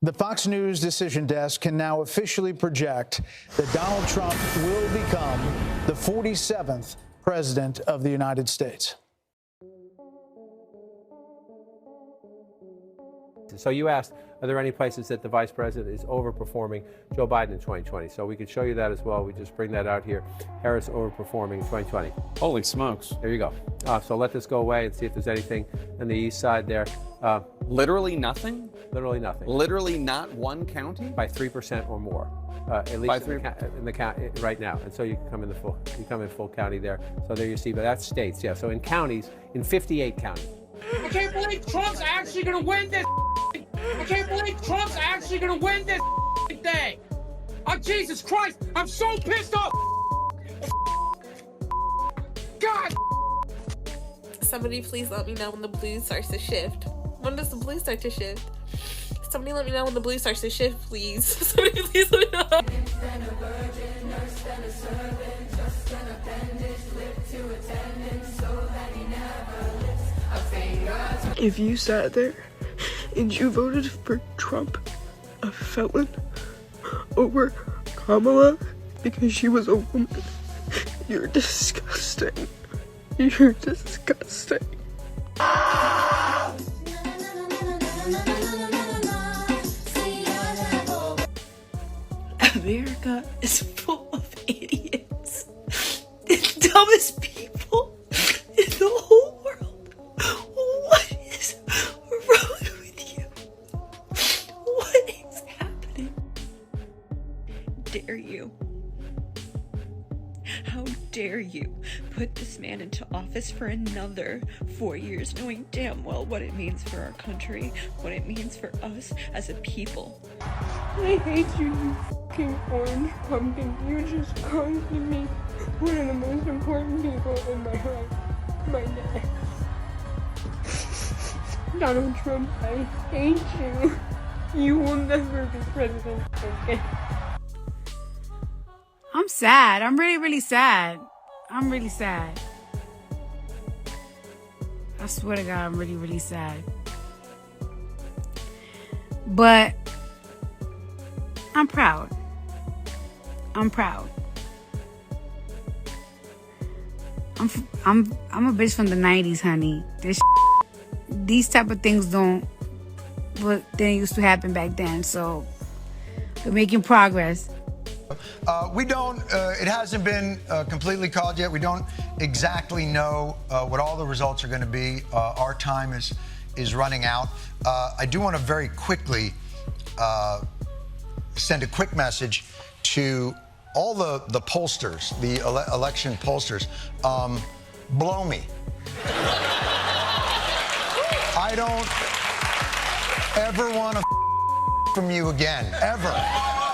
The Fox News decision desk can now officially project that Donald Trump will become the 47th president of the United States. So you asked, are there any places that the vice president is overperforming Joe Biden in 2020? So we could show you that as well. We just bring that out here. Harris overperforming 2020. Holy smokes. There you go. So let this go away and see if there's anything on the east side there. Literally nothing? Literally nothing. Literally not one county? By 3% or more. At least in the county right now. And so you come in full county there. So there you see, but that's states, yeah. So in counties, in 58 counties. I can't believe Trump's actually going to win this. I can't believe Trump's actually going to win this thing. Oh, Jesus Christ. I'm so pissed off. God. Somebody please let me know when the blue starts to shift. When does the blue start to shift? Somebody let me know when the blue starts to shift, please. Somebody please let me know. If you sat there and you voted for Trump, a felon, over Kamala because she was a woman, you're disgusting. You're disgusting. America is full of idiots. The dumbest people in the whole world. What is wrong with you? What is happening? Dare you? How dare you put this man into office for another 4 years, knowing damn well what it means for our country, what it means for us as a people. I hate you, you fucking orange pumpkin. You just caused me one of the most important people in my life. My dad. Donald Trump, I hate you. You will never be president again. I'm sad. I'm really, really sad. I'm really sad. I swear to God, I'm really, really sad. But I'm proud. I'm proud. I'm a bitch from the 90s, honey. These type of things don't used to happen back then. So we're making progress. We don't, it hasn't been completely called yet. We don't exactly know what all the results are going to be. Our time is running out. I do want to very quickly send a quick message to all the pollsters, the election pollsters. Blow me. I don't ever want to from you again, ever.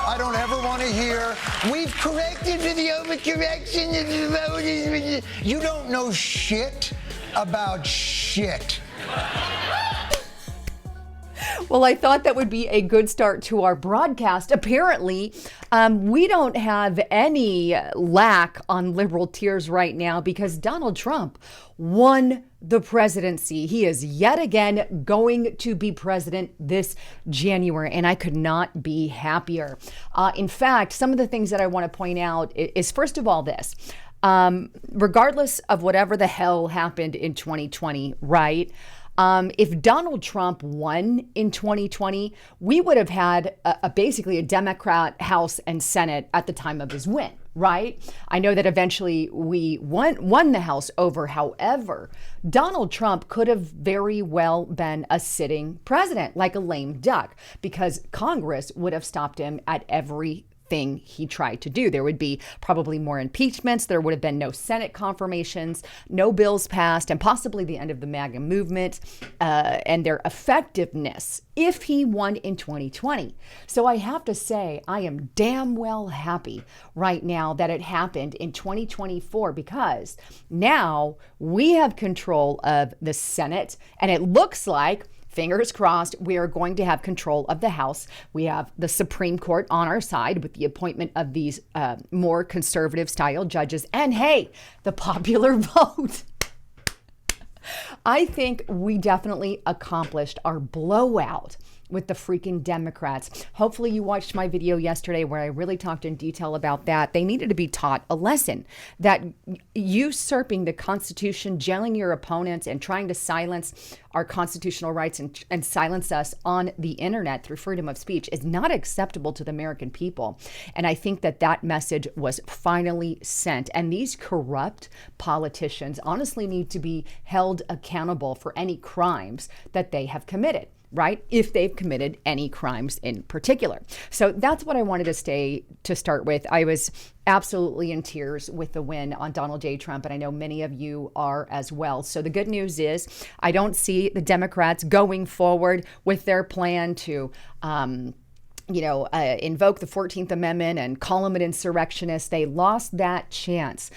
I don't ever want to hear, we've corrected for the overcorrection of the voters. You don't know shit about shit. Well, I thought that would be a good start to our broadcast. Apparently, we don't have any lack on liberal tears right now because Donald Trump won the presidency. He is yet again going to be president this January, and I could not be happier. In fact, some of the things that I want to point out is, first of all, this. Regardless of whatever the hell happened in 2020, right? If Donald Trump won in 2020, we would have had basically a Democrat House and Senate at the time of his win, right? I know that eventually we won the House over. However, Donald Trump could have very well been a sitting president, like a lame duck, because Congress would have stopped him at every thing he tried to do. There would be probably more impeachments. There would have been no Senate confirmations, no bills passed, and possibly the end of the MAGA movement and their effectiveness if he won in 2020. So I have to say, I am damn well happy right now that it happened in 2024 because now we have control of the Senate, and it looks like, fingers crossed, we are going to have control of the House. We have the Supreme Court on our side with the appointment of these more conservative style judges. And hey, the popular vote. I think we definitely accomplished our blowout with the freaking Democrats. Hopefully you watched my video yesterday where I really talked in detail about that. They needed to be taught a lesson that usurping the Constitution, jailing your opponents, and trying to silence our constitutional rights and silence us on the internet through freedom of speech is not acceptable to the American people. And I think that that message was finally sent. And these corrupt politicians honestly need to be held accountable for any crimes that they have committed, right? If they've committed any crimes in particular. So that's what I wanted to start with. I was absolutely in tears with the win on Donald J. Trump, and I know many of you are as well. So the good news is I don't see the Democrats going forward with their plan to invoke the 14th Amendment and call him an insurrectionist. They lost that chance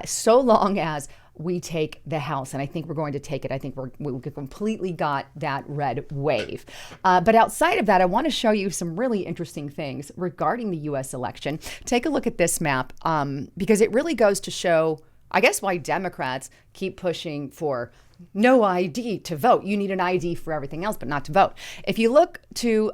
so long as we take the House, and I think we're going to take it. I think we completely got that red wave. But outside of that, I want to show you some really interesting things regarding the U.S. election. Take a look at this map because it really goes to show, I guess, why Democrats keep pushing for no ID to vote. You need an ID for everything else, but not to vote. If you look to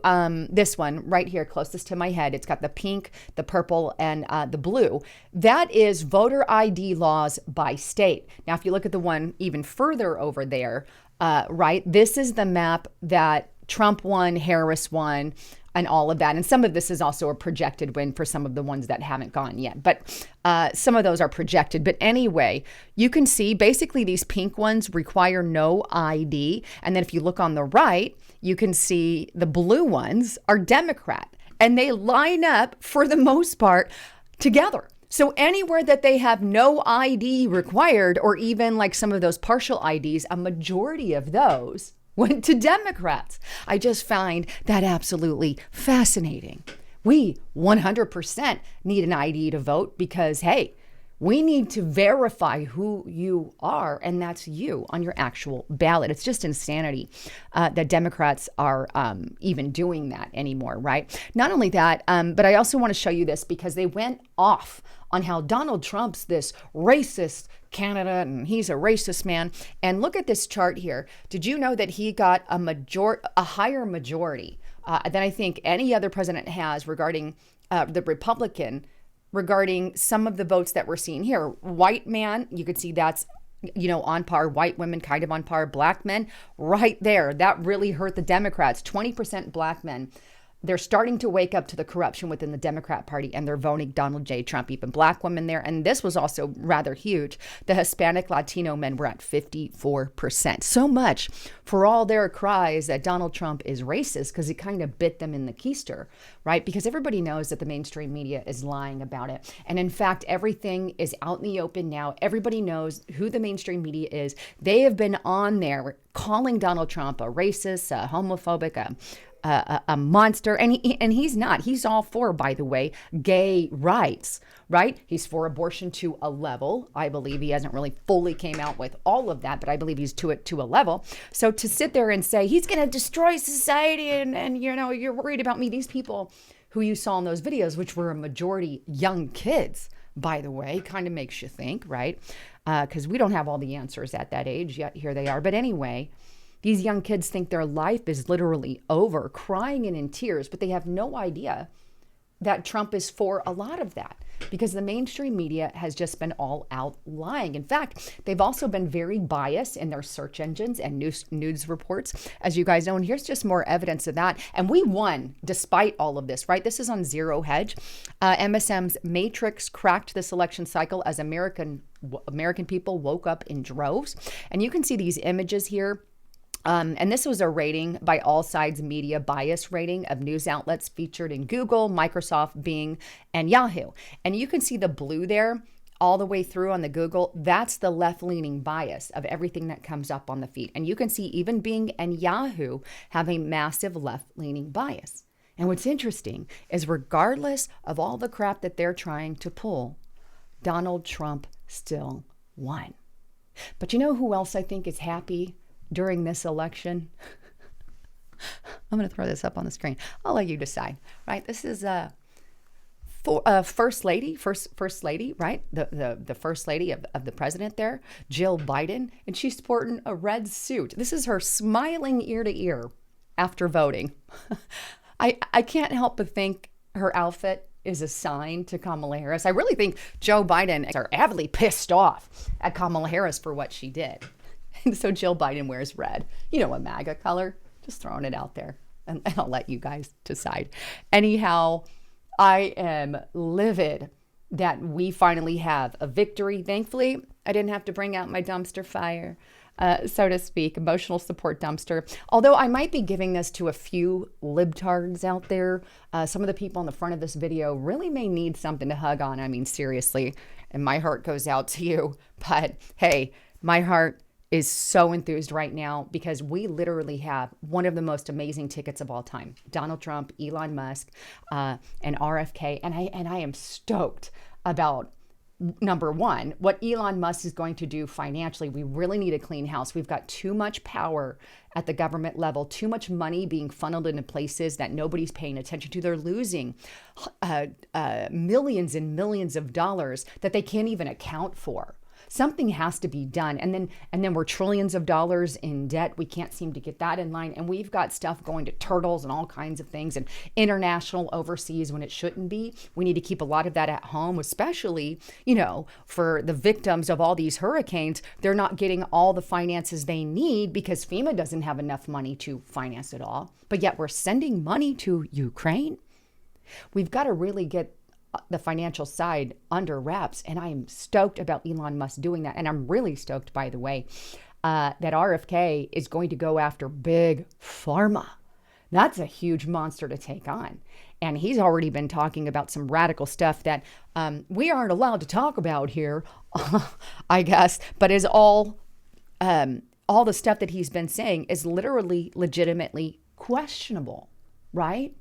this one right here, closest to my head, it's got the pink, the purple, and the blue. That is voter ID laws by state. Now, if you look at the one even further over there, right, this is the map that Trump won, Harris won, and all of that. And some of this is also a projected win for some of the ones that haven't gone yet. But some of those are projected. But anyway, you can see basically these pink ones require no ID. And then if you look on the right, you can see the blue ones are Democrat. And they line up, for the most part, together. So anywhere that they have no ID required, or even like some of those partial IDs, a majority of those went to Democrats. I just find that absolutely fascinating. We 100% need an ID to vote because, hey, we need to verify who you are, and that's you on your actual ballot. It's just insanity that Democrats are even doing that anymore, right? Not only that, but I also want to show you this because they went off on how Donald Trump's this racist candidate and he's a racist man. And look at this chart here. Did you know that he got a higher majority than I think any other president has regarding the Republican, regarding some of the votes that we're seeing here? White man, you could see that's on par. White women kind of on par. Black men right there. That really hurt the Democrats. 20% black men. They're starting to wake up to the corruption within the Democrat Party, and they're voting Donald J. Trump. Even black women there. And this was also rather huge. The Hispanic Latino men were at 54%. So much for all their cries that Donald Trump is racist, because he kind of bit them in the keister, right? Because everybody knows that the mainstream media is lying about it. And in fact, everything is out in the open now. Everybody knows who the mainstream media is. They have been on there calling Donald Trump a racist, a homophobic, a monster, and he's not. He's all for, by the way, gay rights, right? He's for abortion to a level. I believe he hasn't really fully came out with all of that, but I believe he's to a level. So to sit there and say he's going to destroy society and you're worried about me, these people who you saw in those videos, which were a majority young kids, by the way, kind of makes you think, right? Because we don't have all the answers at that age, yet here they are. But anyway, these young kids think their life is literally over, crying and in tears, but they have no idea that Trump is for a lot of that because the mainstream media has just been all out lying. In fact, they've also been very biased in their search engines and news reports, as you guys know, and here's just more evidence of that. And we won despite all of this, right? This is on Zero Hedge. MSM's Matrix cracked this election cycle as American people woke up in droves. And you can see these images here. And this was a rating by All Sides Media, bias rating of news outlets featured in Google, Microsoft, Bing, and Yahoo. And you can see the blue there all the way through on the Google. That's the left-leaning bias of everything that comes up on the feed. And you can see even Bing and Yahoo have a massive left-leaning bias. And what's interesting is regardless of all the crap that they're trying to pull, Donald Trump still won. But you know who else I think is happy during this election? I'm going to throw this up on the screen. I'll let you decide, right? This is first lady, right? The first lady of the president there, Jill Biden, and she's sporting a red suit. This is her smiling ear to ear after voting. I can't help but think her outfit is a sign to Kamala Harris. I really think Joe Biden are avidly pissed off at Kamala Harris for what she did. And so Jill Biden wears red. You know, a MAGA color. Just throwing it out there. And I'll let you guys decide. Anyhow, I am livid that we finally have a victory. Thankfully, I didn't have to bring out my dumpster fire, so to speak, emotional support dumpster. Although I might be giving this to a few libtards out there. Some of the people on the front of this video really may need something to hug on. I mean, seriously. And my heart goes out to you. But hey, my heart is so enthused right now because we literally have one of the most amazing tickets of all time. Donald Trump, Elon Musk, and RFK. And I am stoked about, number one, what Elon Musk is going to do financially. We really need a clean house. We've got too much power at the government level, too much money being funneled into places that nobody's paying attention to. They're losing millions and millions of dollars that they can't even account for. Something has to be done. And then we're trillions of dollars in debt. We can't seem to get that in line. And we've got stuff going to turtles and all kinds of things and international overseas when it shouldn't be. We need to keep a lot of that at home, especially, you know, for the victims of all these hurricanes. They're not getting all the finances they need because FEMA doesn't have enough money to finance it all. But yet we're sending money to Ukraine. We've got to really get the financial side under wraps. And I am stoked about Elon Musk doing that. And I'm really stoked, by the way, that RFK is going to go after big pharma. That's a huge monster to take on. And he's already been talking about some radical stuff that we aren't allowed to talk about here, I guess, but is all the stuff that he's been saying is literally legitimately questionable, right?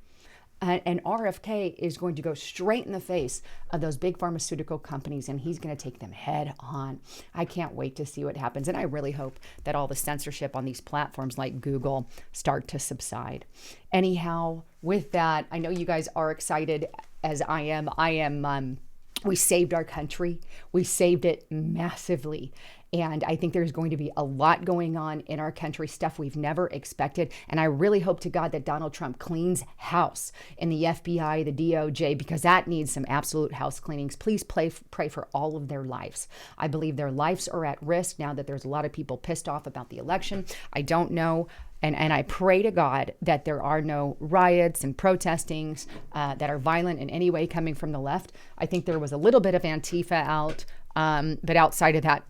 And RFK is going to go straight in the face of those big pharmaceutical companies, and he's going to take them head on. I can't wait to see what happens. And I really hope that all the censorship on these platforms like Google start to subside. Anyhow, with that, I know you guys are excited as I am. We saved our country. We saved it massively. And I think there's going to be a lot going on in our country, stuff we've never expected. And I really hope to God that Donald Trump cleans house in the FBI, the DOJ, because that needs some absolute house cleanings. Please pray for all of their lives. I believe their lives are at risk now that there's a lot of people pissed off about the election. I don't know. And I pray to God that there are no riots and protestings that are violent in any way coming from the left. I think there was a little bit of Antifa out, but outside of that,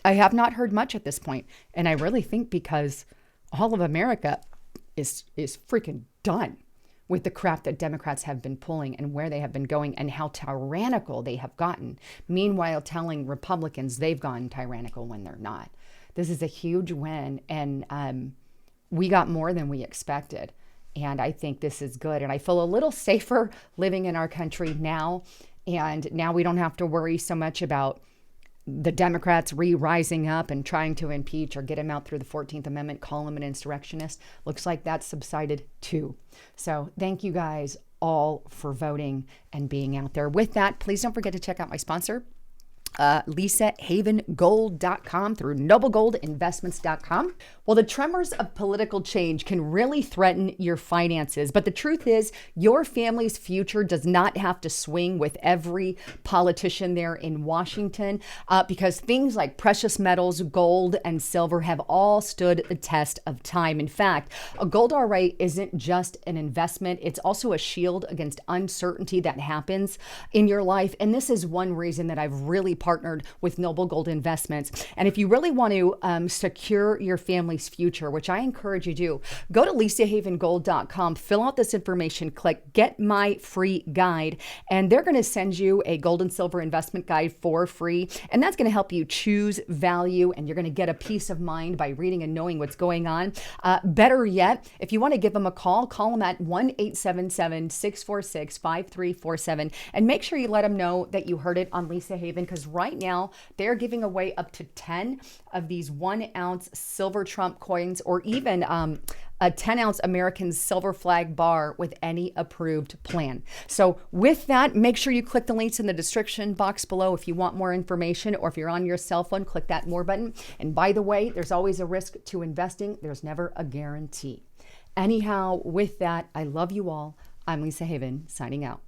I have not heard much at this point. And I really think because all of America is freaking done with the crap that Democrats have been pulling and where they have been going and how tyrannical they have gotten. Meanwhile, telling Republicans they've gone tyrannical when they're not. This is a huge win. And we got more than we expected. And I think this is good. And I feel a little safer living in our country now. And now we don't have to worry so much about the Democrats rising up and trying to impeach or get him out through the 14th Amendment, call him an insurrectionist. Looks like that's subsided too. So thank you guys all for voting and being out there. With that, please don't forget to check out my sponsor, LisaHavenGold.com through NobleGoldInvestments.com. Well, the tremors of political change can really threaten your finances, but the truth is your family's future does not have to swing with every politician there in Washington because things like precious metals, gold, and silver have all stood the test of time. In fact, a gold RA isn't just an investment, it's also a shield against uncertainty that happens in your life. And this is one reason that I've really partnered with Noble Gold Investments. And if you really want to secure your family's future, which I encourage you to, go to LisaHavenGold.com, fill out this information, click Get My Free Guide, and they're going to send you a gold and silver investment guide for free. And that's going to help you choose value, and you're going to get a peace of mind by reading and knowing what's going on. Better yet, if you want to give them a call them at 1-877-646-5347, and make sure you let them know that you heard it on Lisa Haven, because right now they're giving away up to 10 of these 1 ounce silver Trump coins, or even a 10-ounce American silver flag bar with any approved plan. So with that, make sure you click the links in the description box below if you want more information, or if you're on your cell phone, click that more button. And by the way, there's always a risk to investing. There's never a guarantee. Anyhow, with that, I love you all. I'm Lisa Haven, signing out.